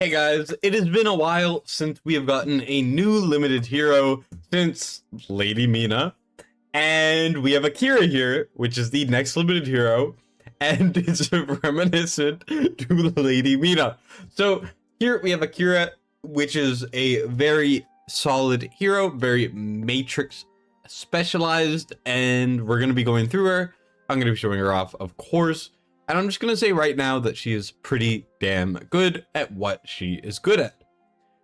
Hey guys, it has been a while since we have gotten a new limited hero since Lady Mina, and we have Akira here, which is the next limited hero, and it's reminiscent to Lady Mina. So here we have Akira, which is a very solid hero, very Matrix specialized, and we're going to be going through her. I'm going to be showing her off, of course. And I'm just going to say right now that she is pretty damn good at what she is good at.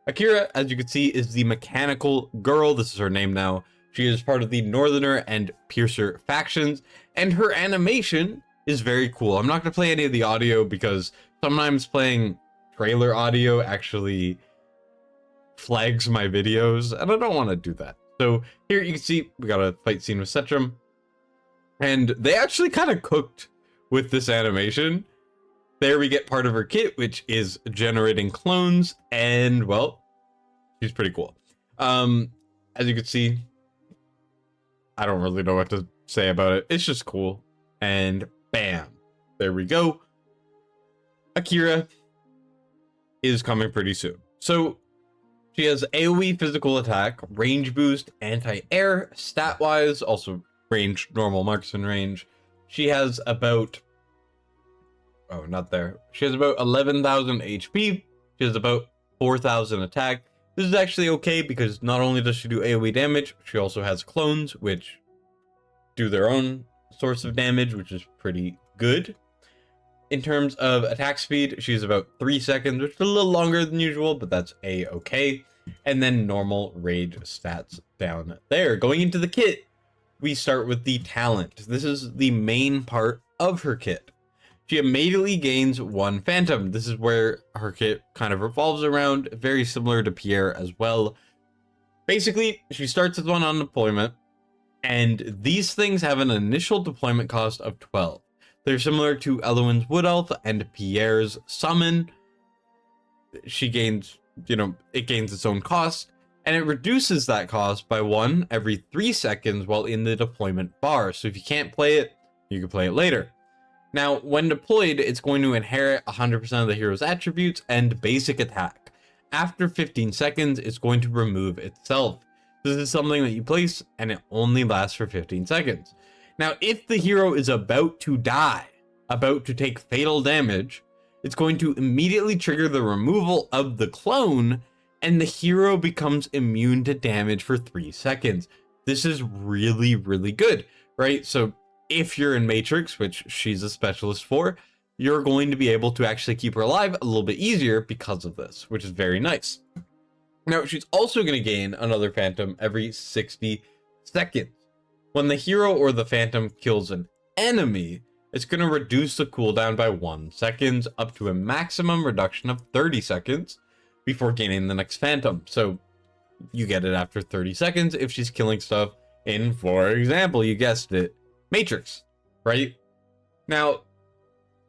Akira, as you can see, is the mechanical girl. This is her name now. She is part of the Northerner and Piercer factions, and her animation is very cool. I'm not going to play any of the audio because sometimes playing trailer audio actually flags my videos, and I don't want to do that. So here you can see we got a fight scene with Setram, and they actually kind of cooked with this animation. There we get part of her kit, which is generating clones, and well, she's pretty cool. As you can see, I don't really know what to say about it. It's just cool, and bam, there we go. Akira is coming pretty soon. So she has AoE physical attack, range boost, anti-air, stat-wise, also range, normal marksman range. She has about, oh, not there. She has about 11,000 HP. She has about 4,000 attack. This is actually okay because not only does she do AoE damage, she also has clones, which do their own source of damage, which is pretty good. In terms of attack speed, she's about 3 seconds, which is a little longer than usual, but that's a-okay. And then normal rage stats down there. Going into the kit, we start with the talent. This is the main part of her kit. She immediately gains 1 phantom. This is where her kit kind of revolves around, very similar to Pierre as well. Basically, she starts with 1 on deployment, and these things have an initial deployment cost of 12. They're similar to Elowen's Wood Elf and Pierre's Summon. She gains, it gains its own cost, and it reduces that cost by 1 every 3 seconds while in the deployment bar. So if you can't play it, you can play it later. Now, when deployed, it's going to inherit 100% of the hero's attributes and basic attack. After 15 seconds, it's going to remove itself. This is something that you place, and it only lasts for 15 seconds. Now, if the hero is about to die, about to take fatal damage, it's going to immediately trigger the removal of the clone, and the hero becomes immune to damage for 3 seconds. This is really, really good, right? So if you're in Matrix, which she's a specialist for, you're going to be able to actually keep her alive a little bit easier because of this, which is very nice. Now, she's also going to gain another phantom every 60 seconds. When the hero or the phantom kills an enemy, it's going to reduce the cooldown by 1 second up to a maximum reduction of 30 seconds before gaining the next phantom. So you get it after 30 seconds if she's killing stuff in, for example, you guessed it, Matrix, right? Now,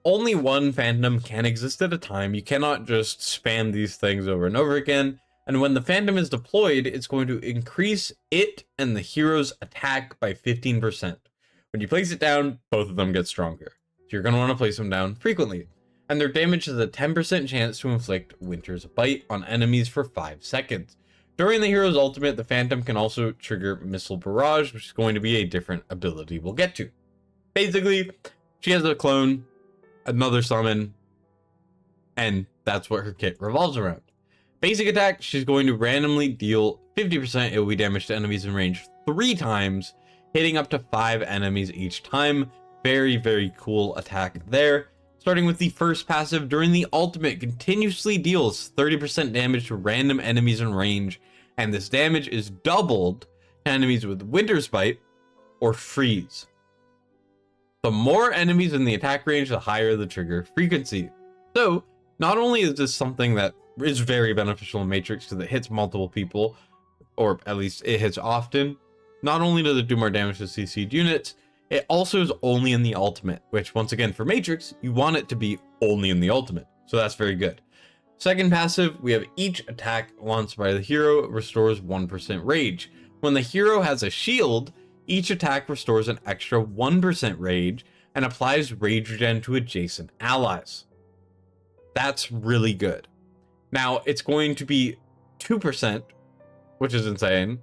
only 1 phantom can exist at a time. You cannot just spam these things over and over again. And when the phantom is deployed, it's going to increase it and the hero's attack by 15%. When you place it down, both of them get stronger. So you're going to want to place them down frequently. And their damage has a 10% chance to inflict Winter's Bite on enemies for 5 seconds. During the hero's ultimate, the phantom can also trigger Missile Barrage, which is going to be a different ability we'll get to. Basically, she has a clone, another summon, and that's what her kit revolves around. Basic attack, she's going to randomly deal 50% AoE damage to enemies in range 3 times, hitting up to 5 enemies each time. Very, very cool attack there. Starting with the first passive, during the ultimate, continuously deals 30% damage to random enemies in range, and this damage is doubled to enemies with Winter's Bite or Freeze. The more enemies in the attack range, the higher the trigger frequency. So, not only is this something that is very beneficial in Matrix because it hits multiple people, or at least it hits often, not only does it do more damage to CC'd units, it also is only in the ultimate, which once again for Matrix, you want it to be only in the ultimate. So that's very good. Second passive, we have each attack launched by the hero restores 1% rage. When the hero has a shield, each attack restores an extra 1% rage and applies rage regen to adjacent allies. That's really good. Now, it's going to be 2%, which is insane.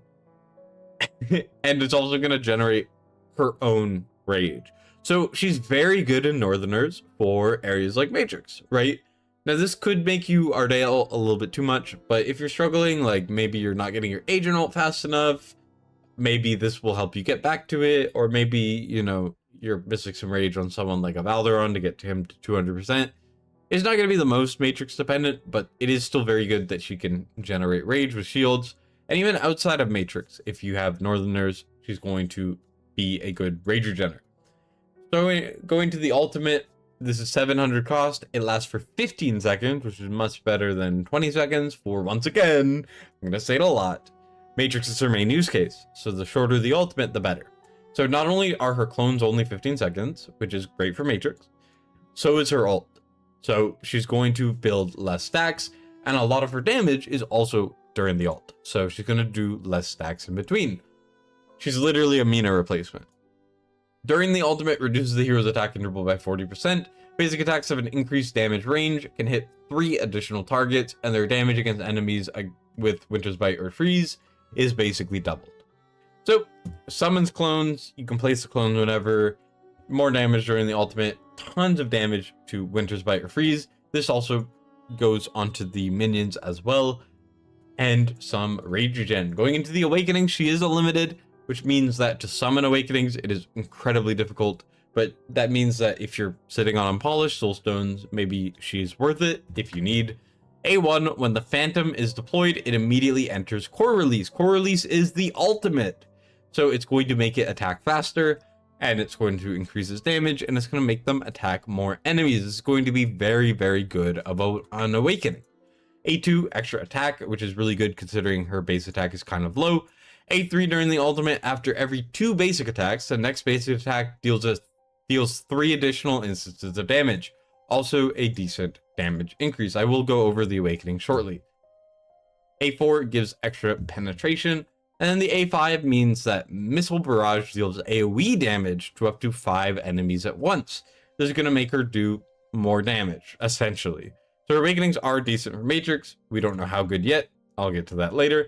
And it's also going to generate her own rage. So she's very good in Northerners for areas like Matrix, right? Now, this could make you Ardale a little bit too much, but if you're struggling, like maybe you're not getting your agent ult fast enough, maybe this will help you get back to it, or maybe, you know, you're missing some rage on someone like a Valderon to get to him to 200%. It's not going to be the most Matrix dependent, but it is still very good that she can generate rage with shields. And even outside of Matrix, if you have Northerners, she's going to be a good rage regener. So going to the ultimate, this is 700 cost. It lasts for 15 seconds, which is much better than 20 seconds for, once again, I'm going to say it a lot, Matrix is her main use case. So the shorter the ultimate, the better. So not only are her clones only 15 seconds, which is great for Matrix, so is her ult. So she's going to build less stacks, and a lot of her damage is also during the ult. So she's going to do less stacks in between. She's literally a Mina replacement. During the ultimate, reduces the hero's attack interval by 40%. Basic attacks have an increased damage range, can hit 3 additional targets, and their damage against enemies with Winter's Bite or Freeze is basically doubled. So, summons clones, you can place the clones whenever, more damage during the ultimate, tons of damage to Winter's Bite or Freeze. This also goes onto the minions as well, and some rage regen. Going into the Awakening, she is a limited, which means that to summon Awakenings, it is incredibly difficult, but that means that if you're sitting on unpolished soulstones, maybe she's worth it if you need. A1, when the Phantom is deployed, it immediately enters Core Release. Core Release is the ultimate, so it's going to make it attack faster, and it's going to increase its damage, and it's going to make them attack more enemies. It's going to be very, very good about an Awakening. A2, extra attack, which is really good considering her base attack is kind of low. A3, during the ultimate, after every 2 basic attacks, the next basic attack deals 3 additional instances of damage. Also a decent damage increase. I will go over the Awakening shortly. A4 gives extra penetration, and then the A5 means that Missile Barrage deals AoE damage to up to 5 enemies at once. This is going to make her do more damage, essentially. So Awakenings are decent for Matrix. We don't know how good yet. I'll get to that later.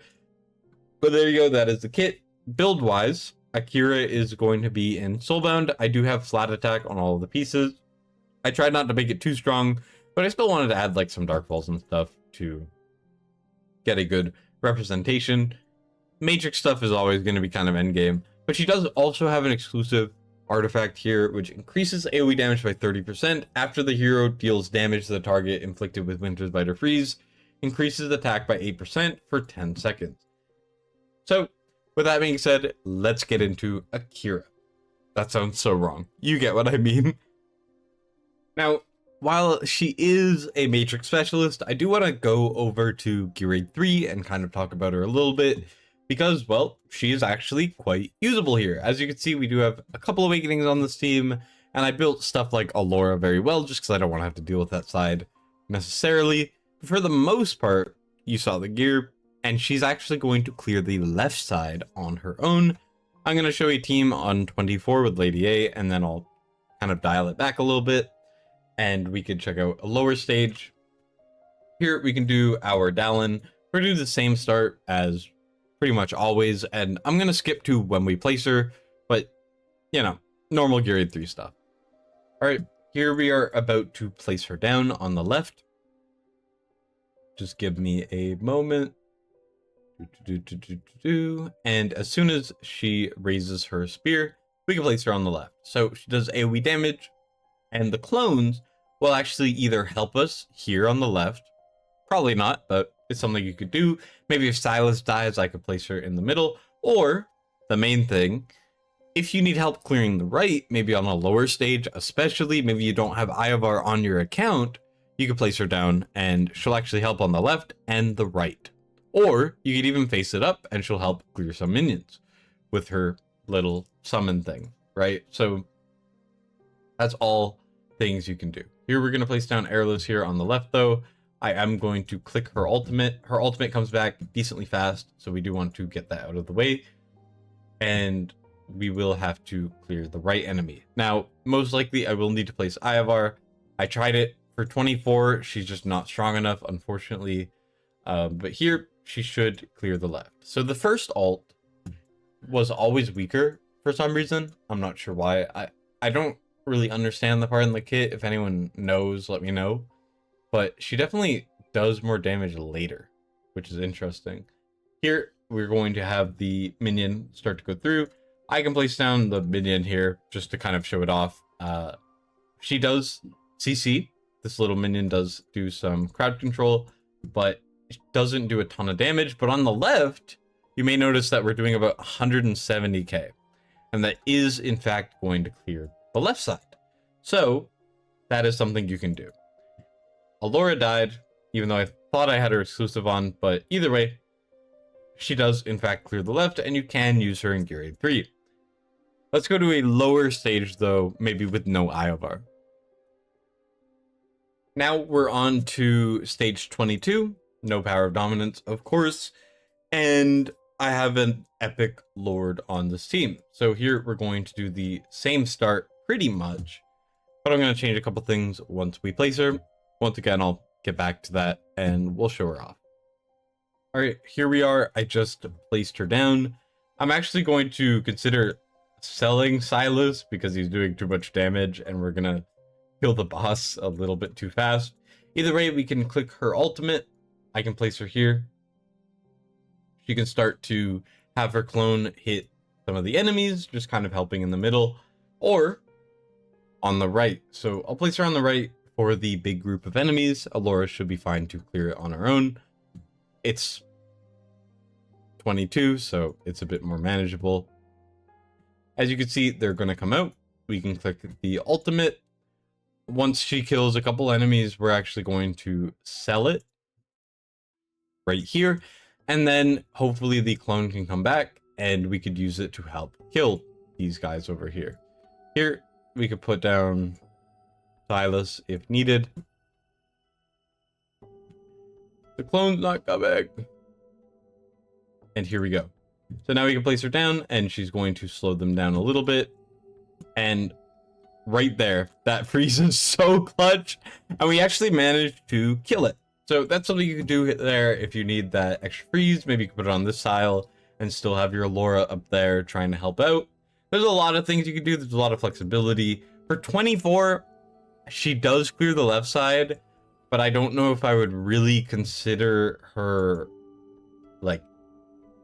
But there you go, that is the kit. Build-wise, Akira is going to be in Soulbound. I do have flat attack on all of the pieces. I tried not to make it too strong, but I still wanted to add like some Dark Falls and stuff to get a good representation. Matrix stuff is always going to be kind of endgame, but she does also have an exclusive artifact here, which increases AoE damage by 30% after the hero deals damage to the target inflicted with Winter's Bite or Freeze, increases attack by 8% for 10 seconds. So, with that being said, let's get into Akira. That sounds so wrong. You get what I mean. Now, while she is a Matrix specialist, I do want to go over to Gear Raid 3 and kind of talk about her a little bit, because, well, she is actually quite usable here. As you can see, we do have a couple Awakenings on this team, and I built stuff like Allura very well, just because I don't want to have to deal with that side necessarily. But for the most part, you saw the gear, and she's actually going to clear the left side on her own. I'm going to show a team on 24 with Lady A, and then I'll kind of dial it back a little bit, and we can check out a lower stage. Here we can do our Dallin. We're going to do the same start as pretty much always, and I'm going to skip to when we place her, but, you know, normal Gear Raid 3 stuff. Alright, here we are about to place her down on the left. Just give me a moment. And as soon as she raises her spear, we can place her on the left. So she does AoE damage, and the clones will actually either help us here on the left, probably not, but it's something you could do. Maybe if Silas dies, I could place her in the middle, or the main thing, if you need help clearing the right, maybe on a lower stage, especially maybe you don't have Iovar on your account, you could place her down and she'll actually help on the left and the right. Or you could even face it up and she'll help clear some minions with her little summon thing, right? So that's all things you can do. Here we're going to place down Airless here on the left though. I am going to click her ultimate. Her ultimate comes back decently fast, so we do want to get that out of the way. And we will have to clear the right enemy. Now, most likely I will need to place Iovar. I tried it for 24. She's just not strong enough, unfortunately. But here, she should clear the left. So the first ult was always weaker for some reason. I'm not sure why. I don't really understand the part in the kit. If anyone knows, let me know. But she definitely does more damage later, which is interesting. Here, we're going to have the minion start to go through. I can place down the minion here just to kind of show it off. She does CC. This little minion does do some crowd control, but it doesn't do a ton of damage. But on the left, you may notice that we're doing about 170k. And that is, in fact, going to clear the left side. So, that is something you can do. Alora died, even though I thought I had her exclusive on, but either way, she does, in fact, clear the left, and you can use her in Gear Aid 3. Let's go to a lower stage, though, maybe with no Iovar. Now we're on to stage 22, no Power of Dominance, of course, and I have an epic Lord on this team. So here we're going to do the same start, pretty much, but I'm going to change a couple things once we place her. Once again, I'll get back to that, and we'll show her off. All right, here we are. I just placed her down. I'm actually going to consider selling Silas because he's doing too much damage, and we're going to kill the boss a little bit too fast. Either way, we can click her ultimate. I can place her here. She can start to have her clone hit some of the enemies, just kind of helping in the middle, or on the right. So I'll place her on the right for the big group of enemies. Alora should be fine to clear it on her own. It's 22, so it's a bit more manageable. As you can see, they're going to come out. We can click the ultimate. Once she kills a couple enemies, we're actually going to sell it right here. And then hopefully the clone can come back and we could use it to help kill these guys over here. Here, we could put down Silas if needed. The clone's not coming. And here we go. So now we can place her down and she's going to slow them down a little bit. And right there, that freeze is so clutch. And we actually managed to kill it. So that's something you can do there if you need that extra freeze. Maybe you can put it on this tile and still have your Alora up there trying to help out. There's a lot of things you can do. There's a lot of flexibility. For 24, she does clear the left side, but I don't know if I would really consider her like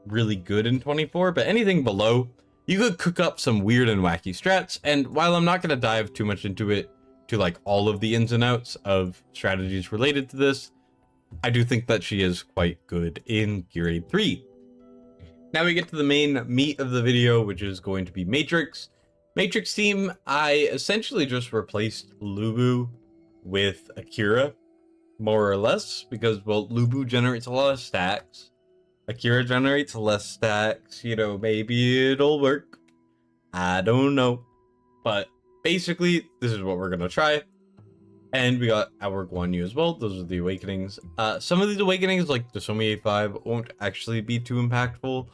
really good in 24, but anything below, you could cook up some weird and wacky strats. And while I'm not going to dive too much into it to like all of the ins and outs of strategies related to this, I do think that she is quite good in Gear Aid 3. Now we get to the main meat of the video, which is going to be Matrix. Matrix team, I essentially just replaced Lubu with Akira, more or less, because, well, Lubu generates a lot of stacks. Akira generates less stacks, you know, maybe it'll work. I don't know. But basically, this is what we're going to try. And we got our Guan Yu as well. Those are the awakenings. Some of these awakenings, like the Somi A5, won't actually be too impactful.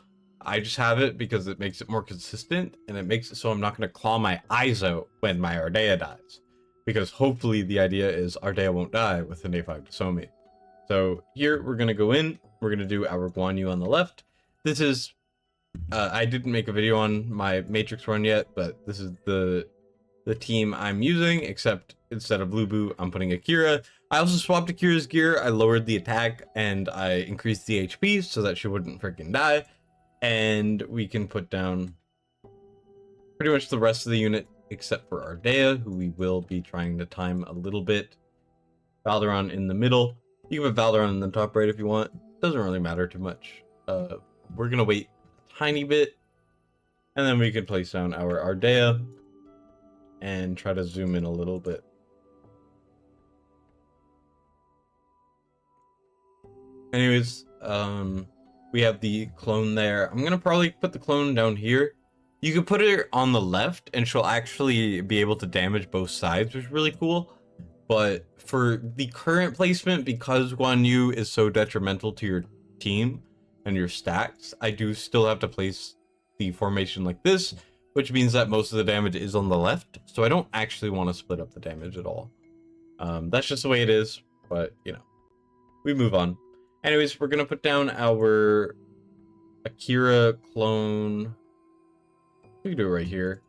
I just have it because it makes it more consistent, and it makes it so I'm not going to claw my eyes out when my Ardea dies. Because hopefully the idea is Ardea won't die with an A5 to Somi. So here we're going to go in. We're going to do our Guan Yu on the left. This is, I didn't make a video on my Matrix run yet, but this is the team I'm using, except instead of Lubu, I'm putting Akira. I also swapped Akira's gear. I lowered the attack and I increased the HP so that she wouldn't freaking die. And we can put down pretty much the rest of the unit except for Ardea, who we will be trying to time a little bit. Valderon in the middle. You can put Valderon in the top right if you want. Doesn't really matter too much. We're gonna wait a tiny bit, and then we can place down our Ardea and try to zoom in a little bit. Anyways, we have the clone there. I'm gonna probably put the clone down here. You could put her on the left and she'll actually be able to damage both sides, which is really cool. But for the current placement, because Guan Yu is so detrimental to your team and your stacks, I do still have to place the formation like this, which means that most of the damage is on the left. So I don't actually want to split up the damage at all. That's just the way it is, but you know, we move on. Anyways, we're gonna put down our Akira clone. We can do it right here.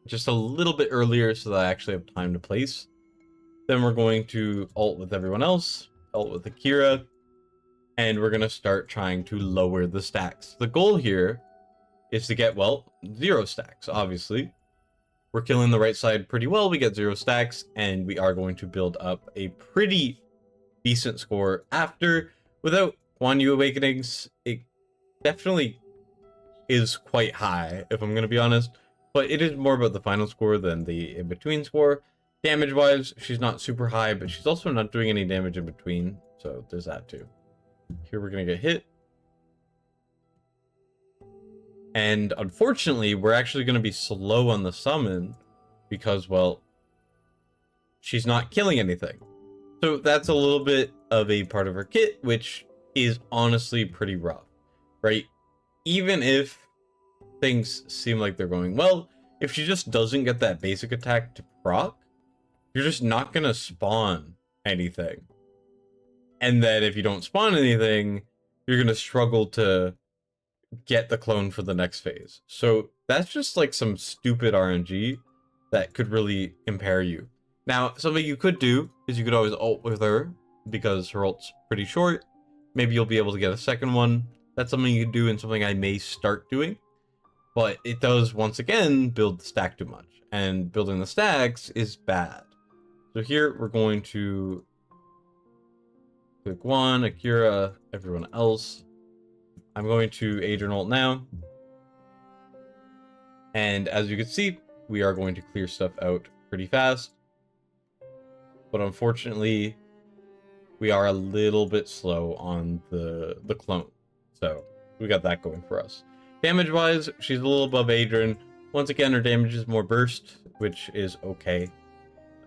Just a little bit earlier so that I actually have time to place. Then we're going to alt with everyone else, alt with Akira, and we're gonna start trying to lower the stacks. The goal here is to get, well, 0 stacks, obviously. We're killing the right side pretty well, we get 0 stacks, and we are going to build up a pretty decent score after. Without Guan Yu Awakenings, it definitely is quite high, if I'm going to be honest, but it is more about the final score than the in-between score. Damage-wise, she's not super high, but she's also not doing any damage in between, so there's that too. Here we're going to get hit. And unfortunately, we're actually going to be slow on the summon because, well, she's not killing anything. So that's a little bit of a part of her kit, which is honestly pretty rough, right? Even if things seem like they're going well, if she just doesn't get that basic attack to proc, you're just not going to spawn anything. And then if you don't spawn anything, you're going to struggle to get the clone for the next phase. So that's just like some stupid RNG that could really impair you. Now, something you could do is you could always ult with her because her ult's pretty short. Maybe you'll be able to get a second one. That's something you could do and something I may start doing. But it does, once again, build the stack too much. And building the stacks is bad. So here we're going to click one, Akira, everyone else. I'm going to Adrian ult now. And as you can see, we are going to clear stuff out pretty fast. But unfortunately, we are a little bit slow on the clone. So we got that going for us. Damage-wise, she's a little above Adrian. Once again, her damage is more burst, which is okay.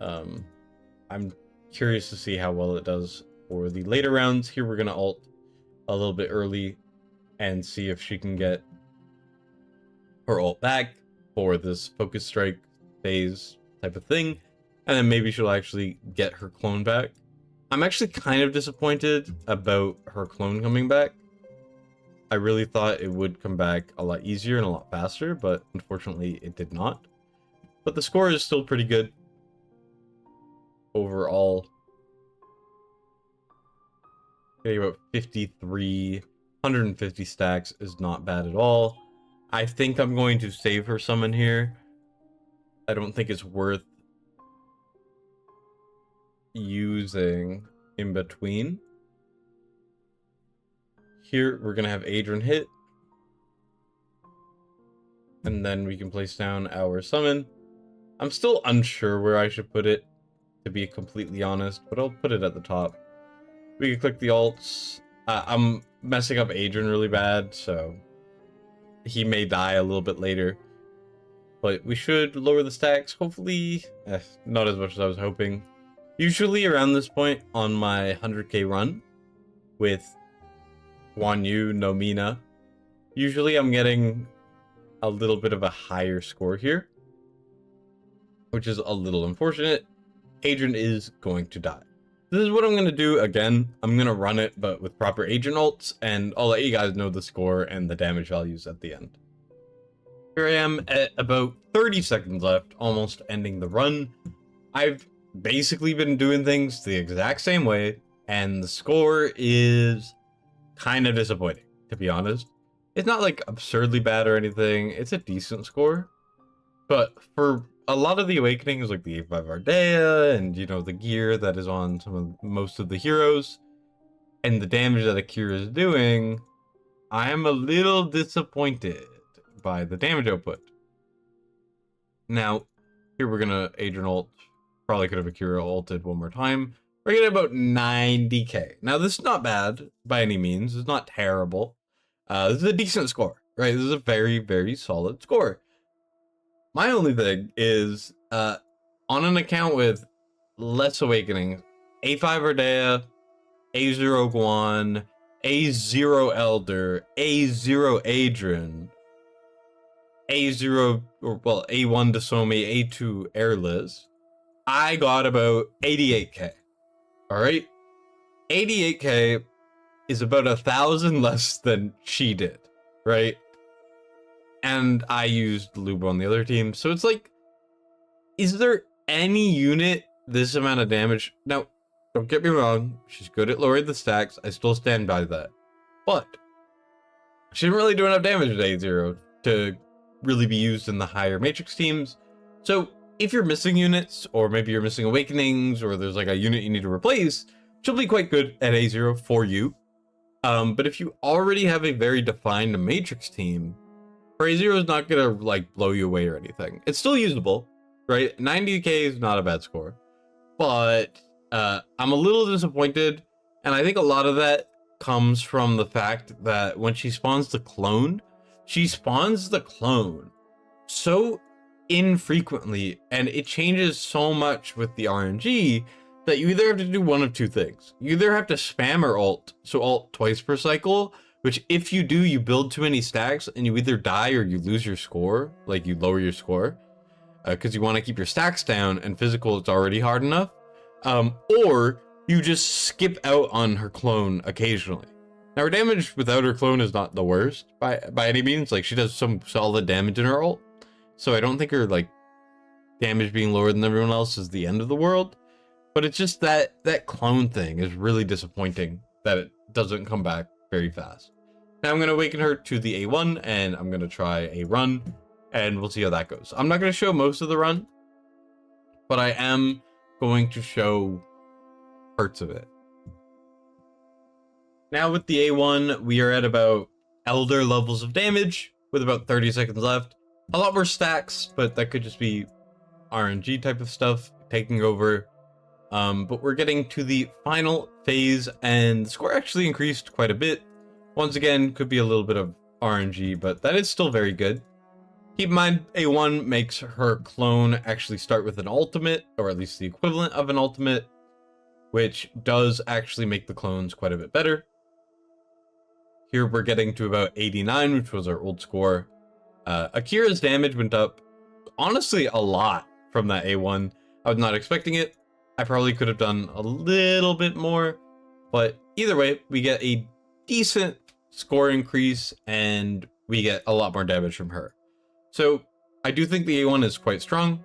I'm curious to see how well it does for the later rounds. Here we're going to ult a little bit early and see if she can get her ult back for this focus strike phase type of thing. And then maybe she'll actually get her clone back. I'm actually kind of disappointed about her clone coming back. I really thought it would come back a lot easier and a lot faster, but unfortunately it did not. But the score is still pretty good overall. Getting about 53, 150 stacks is not bad at all. I think I'm going to save her summon here. I don't think it's worth using in between. Here we're gonna have Adrian hit, and then we can place down our summon. I'm still unsure where I should put it, to be completely honest, but I'll put it at the top. We can click the alts. I'm messing up Adrian really bad, so he may die a little bit later, but we should lower the stacks, hopefully. Not as much as I was hoping. Usually around this point on my 100k run with Guan Yu, no Mina, usually I'm getting a little bit of a higher score here, which is a little unfortunate. Adrian is going to die. This is what I'm going to do again. I'm going to run it, but with proper Adrian ults, and I'll let you guys know the score and the damage values at the end. Here I am at about 30 seconds left, almost ending the run. I've basically been doing things the exact same way, and the score is kind of disappointing, to be honest. It's not like absurdly bad or anything. It's a decent score, but for a lot of the awakenings, like the 8-5 Ardea and, you know, the gear that is on most of the heroes and the damage that Akira is doing, I am a little disappointed by the damage output. Now, here we're gonna Adrian ult. Probably could have Akira ulted one more time. We're getting about 90k. Now, this is not bad by any means. It's not terrible. This is a decent score, right? This is a very, very solid score. My only thing is, on an account with less awakenings, A5 Ardea, A0 Guan, A0 Elder, A0 Adrian, A0, or well, A1 Desomi, A2 Airless, I got about 88k. Alright? 88k is about 1,000 less than she did, right? And I used Lubo on the other team, so it's like, is there any unit this amount of damage? Now, don't get me wrong, she's good at lowering the stacks, I still stand by that. But she didn't really do enough damage at A0 to really be used in the higher Matrix teams. So if you're missing units, or maybe you're missing Awakenings, or there's like a unit you need to replace, she'll be quite good at A0 for you. But if you already have a very defined Matrix team, her A0 is not gonna like blow you away or anything. It's still usable, right? 90k is not a bad score, but I'm a little disappointed, and I think a lot of that comes from the fact that when she spawns the clone, she spawns the clone so infrequently, and it changes so much with the RNG that you either have to do one of two things. You either have to spam her ult, so ult twice per cycle, which if you do, you build too many stacks and you either die or you lose your score, like you lower your score, because you want to keep your stacks down, and physical it's already hard enough. Or you just skip out on her clone occasionally. Now her damage without her clone is not the worst by any means. Like, she does some solid damage in her ult, so I don't think her like damage being lower than everyone else is the end of the world. But it's just that clone thing is really disappointing, that it doesn't come back very fast. Now I'm gonna awaken her to the A1, and I'm gonna try a run, and we'll see how that goes. I'm not gonna show most of the run, but I am going to show parts of it. Now with the A1, we are at about Elder levels of damage with about 30 seconds left. A lot more stacks, but that could just be RNG type of stuff taking over. But we're getting to the final phase, and the score actually increased quite a bit. Once again, could be a little bit of RNG, but that is still very good. Keep in mind, A1 makes her clone actually start with an ultimate, or at least the equivalent of an ultimate, which does actually make the clones quite a bit better. Here we're getting to about 89, which was our old score. Akira's damage went up, honestly, a lot from that A1. I was not expecting it. I probably could have done a little bit more, but either way, we get a decent score increase, and we get a lot more damage from her. So I do think the A1 is quite strong,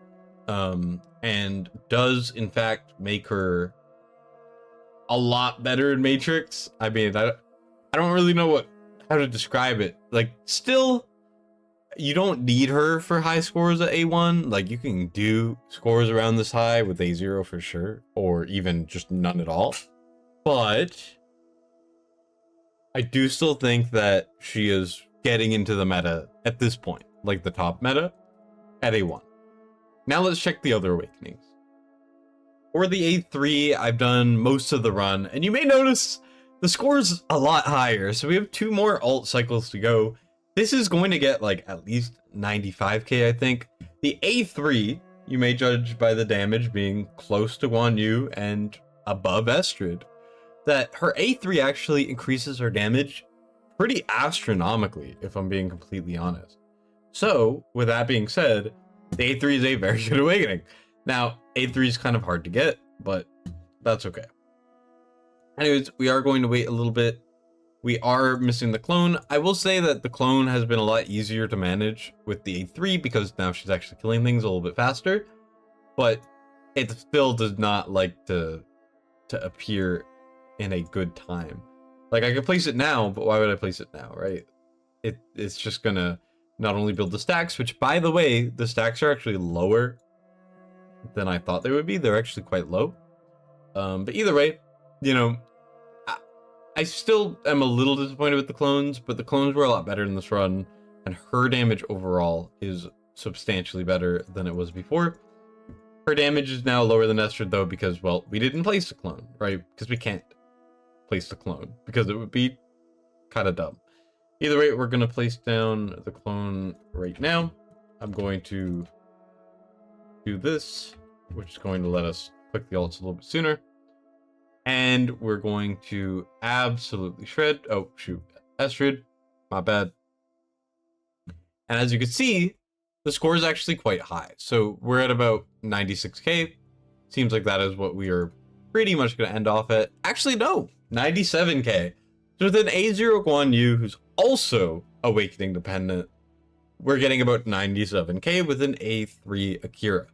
and does in fact make her a lot better in Matrix. I mean, I don't really know how to describe it. Like, still, you don't need her for high scores at A1. Like, you can do scores around this high with A0 for sure, or even just none at all. But I do still think that she is getting into the meta at this point, like the top meta at A1. Now let's check the other awakenings. For the A3, I've done most of the run, and you may notice the score's a lot higher. So we have 2 more ult cycles to go. This is going to get like at least 95k, I think. The A3, you may judge by the damage being close to Guan Yu and above Estrid, that her A3 actually increases her damage pretty astronomically, if I'm being completely honest. So, with that being said, the A3 is a very good awakening. Now, A3 is kind of hard to get, but that's okay. Anyways, we are going to wait a little bit. We are missing the clone. I will say that the clone has been a lot easier to manage with the A3 because now she's actually killing things a little bit faster, but it still does not like to appear in a good time. Like, I could place it now, but why would I place it now, right? It's just gonna not only build the stacks, which, by the way, the stacks are actually lower than I thought they would be. They're actually quite low. But either way, you know, I still am a little disappointed with the clones, but the clones were a lot better in this run, and her damage overall is substantially better than it was before. Her damage is now lower than Estrid, though, because, well, we didn't place the clone, right? Because we can't place the clone, because it would be kind of dumb. Either way, we're going to place down the clone right now. I'm going to do this, which is going to let us click the ults a little bit sooner. And we're going to absolutely shred. Oh, shoot. Estrid. My bad. And as you can see, the score is actually quite high. So we're at about 96k. Seems like that is what we are pretty much going to end off at. Actually, no. 97k. So with an A0 Guan Yu, who's also Awakening dependent, we're getting about 97k with an A3 Akira.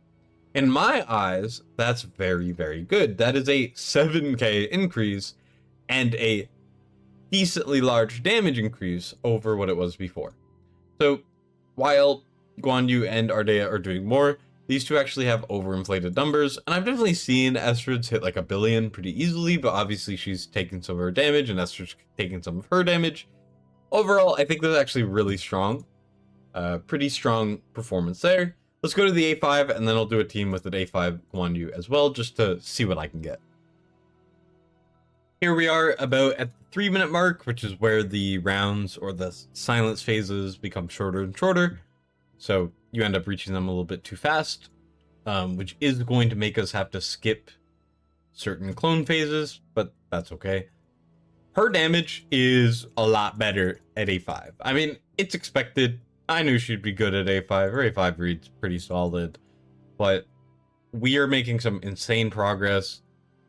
In my eyes, that's very, very good. That is a 7k increase and a decently large damage increase over what it was before. So while Guan Yu and Ardea are doing more, these two actually have overinflated numbers, and I've definitely seen Estrid's hit like 1 billion pretty easily, but obviously she's taking some of her damage and Estrid's taking some of her damage. Overall, I think that's actually really strong. Pretty strong performance there. Let's go to the A5, and then I'll do a team with an A5 Guan Yu as well, just to see what I can get. Here we are about at the 3-minute mark, which is where the rounds or the silence phases become shorter and shorter. So you end up reaching them a little bit too fast, which is going to make us have to skip certain clone phases, but that's okay. Her damage is a lot better at A5. I mean, it's expected. I knew she'd be good at A5. Her A5 reads pretty solid, but we are making some insane progress.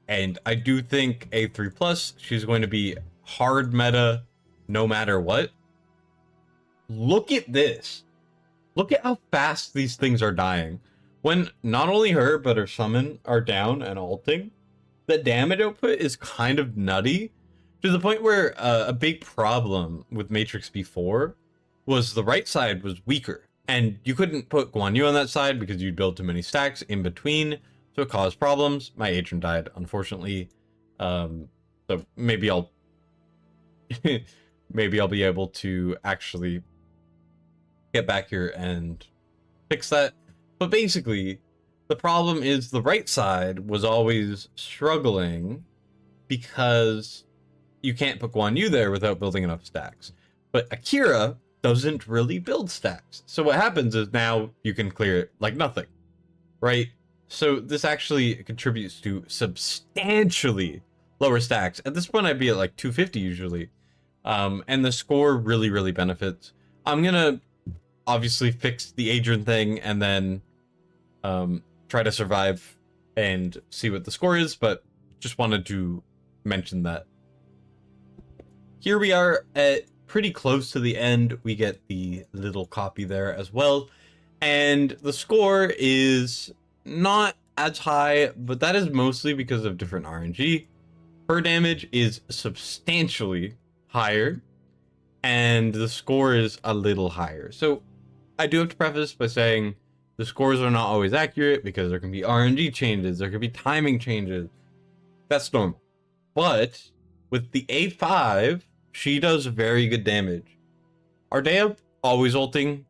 And I do think A3 plus, she's going to be hard meta no matter what. Look at this. Look at how fast these things are dying. When not only her, but her summon are down and ulting, the damage output is kind of nutty, to the point where a big problem with Matrix before was the right side was weaker. And you couldn't put Guan Yu on that side because you'd build too many stacks in between. So it caused problems. My agent died, unfortunately. So maybe I'll maybe I'll be able to actually get back here and fix that. But basically, the problem is the right side was always struggling because you can't put Guan Yu there without building enough stacks. But Akira doesn't really build stacks. So what happens is now you can clear it like nothing, right? So this actually contributes to substantially lower stacks. At this point, I'd be at like 250 usually. And the score really, really benefits. I'm gonna obviously fix the Adrian thing and then try to survive and see what the score is, but just wanted to mention that. Here we are at pretty close to the end. We get the little copy there as well. And the score is not as high, but that is mostly because of different RNG. Her damage is substantially higher, and the score is a little higher. So I do have to preface by saying the scores are not always accurate because there can be RNG changes, there can be timing changes. That's normal. But with the A5, she does very good damage. Ardea, always ulting.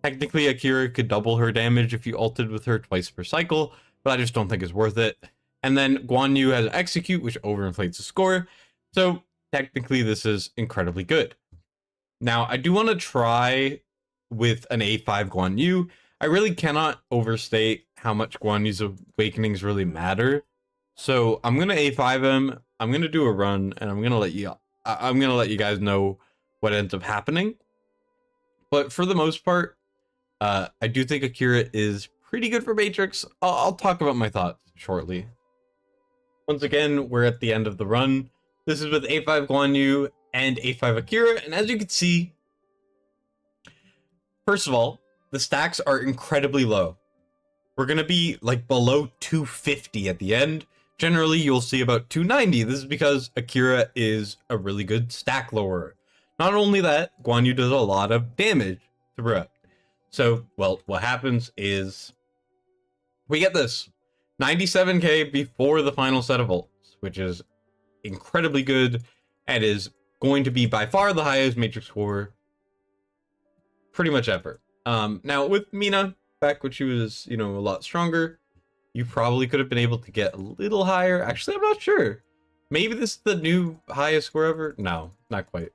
Technically, Akira could double her damage if you ulted with her twice per cycle, but I just don't think it's worth it. And then Guan Yu has Execute, which overinflates the score. So technically, this is incredibly good. Now, I do want to try with an A5 Guan Yu. I really cannot overstate how much Guan Yu's awakenings really matter. So I'm going to A5 him. I'm going to do a run, and I'm going to let you guys know what ends up happening. But for the most part, I do think Akira is pretty good for Matrix. I'll talk about my thoughts shortly. Once again, we're at the end of the run. This is with A5 Guan Yu and A5 Akira, and as you can see, first of all, the stacks are incredibly low. We're going to be like below 250 at the end. Generally, you'll see about 290. This is because Akira is a really good stack lowerer. Not only that, Guan Yu does a lot of damage throughout. So, well, what happens is we get this 97k before the final set of ults, which is incredibly good and is going to be by far the highest Matrix score pretty much ever. Now with Mina, back when she was, a lot stronger, you probably could have been able to get a little higher. Actually, I'm not sure. Maybe this is the new highest score ever? No, not quite.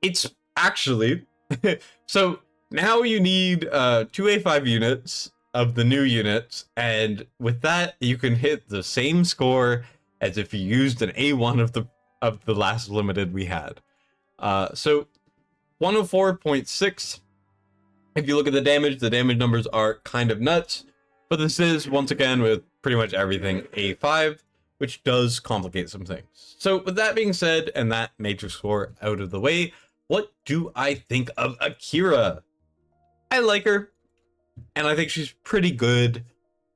It's actually... so now you need 2 A5 units of the new units, and with that you can hit the same score as if you used an A1 of the last limited we had. So 104.6. If you look at the damage numbers are kind of nuts, but this is once again with pretty much everything A5. which does complicate some things. So with that being said, and that Matrix score out of the way, what do I think of Akira? I like her, and I think she's pretty good.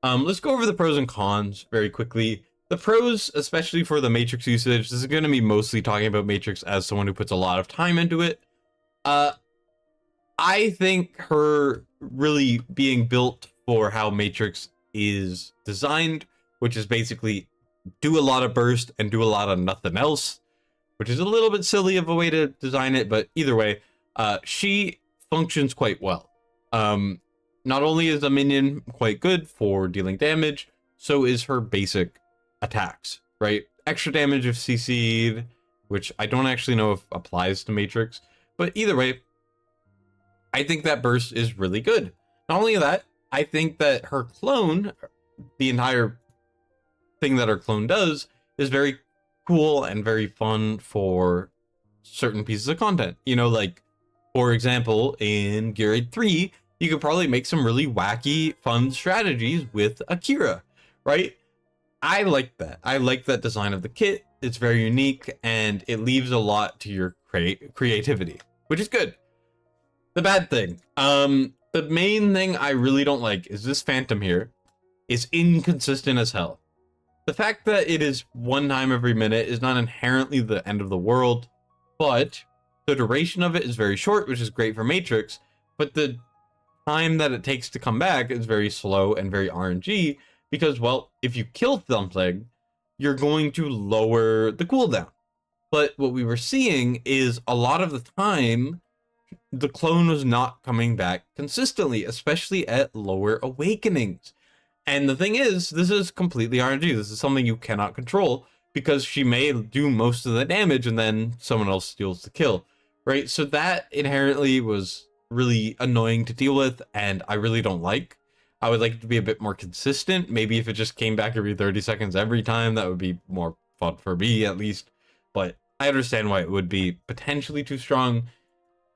Let's go over the pros and cons very quickly. The pros, especially for the Matrix usage, this is going to be mostly talking about Matrix as someone who puts a lot of time into it. I think her really being built for how Matrix is designed, which is basically do a lot of burst and do a lot of nothing else, which is a little bit silly of a way to design it, but either way, she functions quite well. Not only is a minion quite good for dealing damage, so is her basic attacks, right? Extra damage if CC'd, which I don't actually know if applies to Matrix, but either way, I think that burst is really good. Not only that, I think that her clone, the entire thing that her clone does, is very cool and very fun for certain pieces of content. You know, like, for example, in Gear Raid 3, you could probably make some really wacky, fun strategies with Akira, right? I like that. I like that design of the kit. It's very unique, and it leaves a lot to your creativity, which is good. The bad thing, the main thing I really don't like is this Phantom here is inconsistent as hell. The fact that it is one time every minute is not inherently the end of the world, but the duration of it is very short, which is great for Matrix, but the time that it takes to come back is very slow and very RNG, because, well, if you kill something, you're going to lower the cooldown. But what we were seeing is a lot of the time, the clone was not coming back consistently, especially at lower awakenings. And the thing is, this is completely RNG. This is something you cannot control, because she may do most of the damage and then someone else steals the kill, right? So that inherently was really annoying to deal with, and I really don't like. I would like it to be a bit more consistent. Maybe if it just came back every 30 seconds every time, that would be more fun for me at least. But I understand why it would be potentially too strong.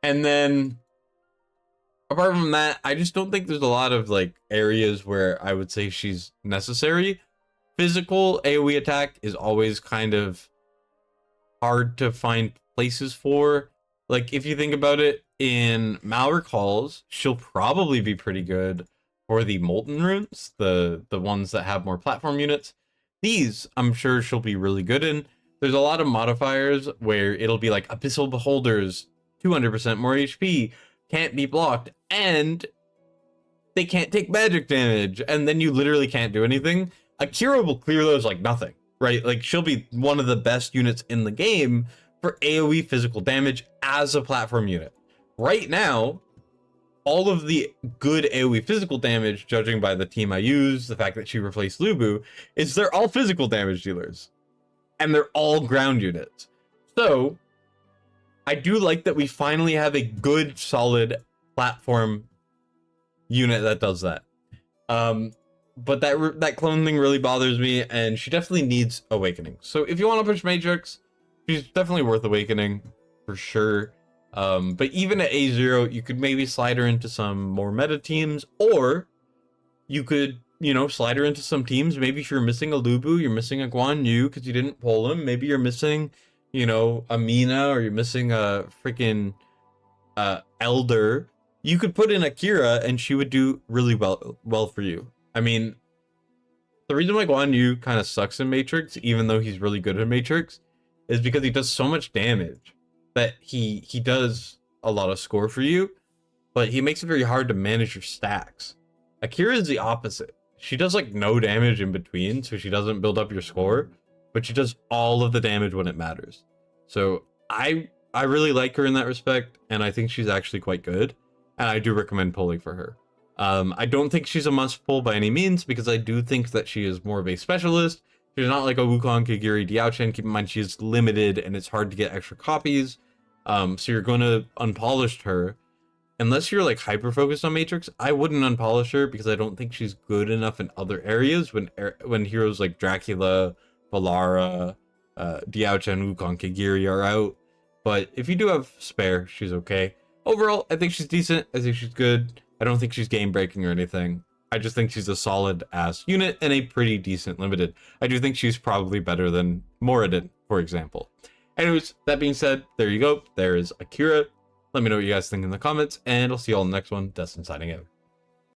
And then apart from that, I just don't think there's a lot of like areas where I would say she's necessary. Physical AoE attack is always kind of hard to find places for. Like, if you think about it, in Malric Halls, she'll probably be pretty good for the Molten Runes, the ones that have more platform units. These, I'm sure she'll be really good in. There's a lot of modifiers where it'll be like Abyssal Beholders, 200% more HP, can't be blocked, and they can't take magic damage, and then you literally can't do anything. Akira will clear those like nothing, right? Like, she'll be one of the best units in the game for AoE physical damage as a platform unit. Right now, all of the good AoE physical damage, judging by the team I use, the fact that she replaced Lubu, is they're all physical damage dealers. And they're all ground units. So, I do like that we finally have a good, solid platform unit that does that. But that clone thing really bothers me, and she definitely needs awakening. So if you want to push Matrix, she's definitely worth awakening, for sure. But even at A0, you could maybe slide her into some more meta teams, or you could, you know, slide her into some teams. Maybe if you're missing a Lubu, you're missing a Guan Yu because you didn't pull him. Maybe you're missing, you know, a Mina, or you're missing a freaking Elder. You could put in Akira and she would do really well for you. I mean, the reason why Guan Yu kind of sucks in Matrix, even though he's really good at Matrix, is because he does so much damage that he does a lot of score for you, but he makes it very hard to manage your stacks. Akira is the opposite. She does like no damage in between, so she doesn't build up your score, but she does all of the damage when it matters. So I really like her in that respect, and I think she's actually quite good, and I do recommend pulling for her. I don't think she's a must pull by any means, because I do think that she is more of a specialist. She's not like a Wukong, Kagiri, Diaochen. Keep in mind she's limited and it's hard to get extra copies. So you're going to unpolish her. Unless you're like hyper focused on Matrix, I wouldn't unpolish her, because I don't think she's good enough in other areas when heroes like Dracula, Valara, Diaochen, Wukong, Kagiri are out. But if you do have spare, she's okay. Overall, I think she's decent. I think she's good. I don't think she's game breaking or anything. I just think she's a solid ass unit and a pretty decent limited. I do think she's probably better than Moradin, for example. Anyways, that being said, there you go. There is Akira. Let me know what you guys think in the comments, and I'll see you all in the next one. Destined signing out.